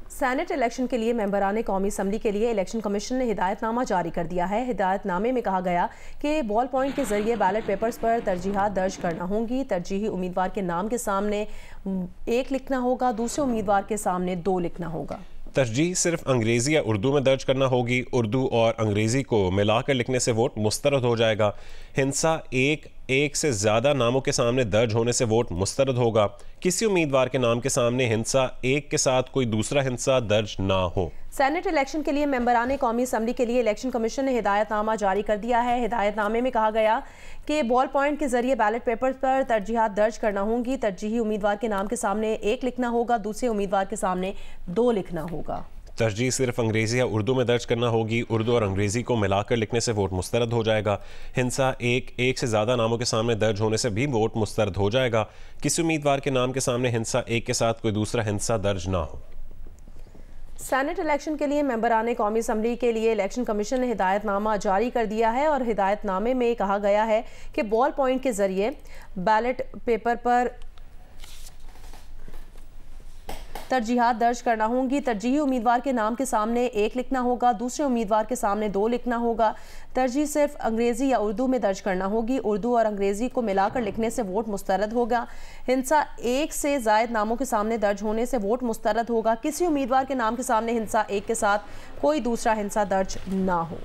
Senate election के लिए मेंबरान कौमी असम्बली के लिए इलेक्शन कमीशन ने हिदायतनामा जारी कर दिया है। हिदायतनामे में कहा गया कि बॉल पॉइंट के जरिए बैलेट पेपर्स पर तरजीहात दर्ज करना होंगी। तरजीही उम्मीदवार के नाम के सामने 1 लिखना होगा, दूसरे उम्मीदवार के सामने 2 लिखना होगा। तरजीह सिर्फ अंग्रेज़ी या उर्दू में दर्ज करना होगी। उर्दू और अंग्रेज़ी को मिलाकर लिखने से वोट मुस्तरद हो जाएगा। हिंसा एक से ज़्यादा नामों के सामने दर्ज होने से वोट मुस्तरद होगा। किसी उम्मीदवार के नाम के सामने हिंसा एक के साथ कोई दूसरा हिंसा दर्ज ना हो। सेनेट इलेक्शन के लिए मेंबरान कौमी असम्बली के लिए इलेक्शन कमीशन ने हिदायतनामा जारी कर दिया है। हिदायतनामे में कहा गया कि बॉल पॉइंट के जरिए बैलेट पेपर पर तरजीहात दर्ज करना होंगी। तरजीही उम्मीदवार के नाम के सामने 1 लिखना होगा, दूसरे उम्मीदवार के सामने 2 लिखना होगा। तरजीह सिर्फ अंग्रेज़ी या उर्दू में दर्ज करना होगी। उर्दू और अंग्रेज़ी को मिलाकर लिखने से वोट मुस्तरद हो जाएगा। हिंसा एक से ज़्यादा नामों के सामने दर्ज होने से भी वोट मुस्तरद हो जाएगा। किसी उम्मीदवार के नाम के सामने हिंसा एक के साथ कोई दूसरा हिंसा दर्ज ना हो। सेनेट इलेक्शन के लिए मेंबरान कौमी असम्बली के लिए इलेक्शन कमीशन ने हिदायतनामा जारी कर दिया है और हिदायतनामे में कहा गया है कि बॉल पॉइंट के जरिए बैलेट पेपर पर तरजीहात दर्ज करना होंगी। तरजीही उम्मीदवार के नाम के सामने 1 लिखना होगा, दूसरे उम्मीदवार के सामने 2 लिखना होगा। तरजीह सिर्फ अंग्रेज़ी या उर्दू में दर्ज करना होगी। उर्दू और अंग्रेज़ी को मिलाकर लिखने से वोट मुस्तरद होगा। हिंसा 1 से ज़ायद नामों के सामने दर्ज होने से वोट मुस्तरद होगा। किसी उम्मीदवार के नाम के सामने हिंसा 1 के साथ कोई दूसरा हिंसा दर्ज ना हो।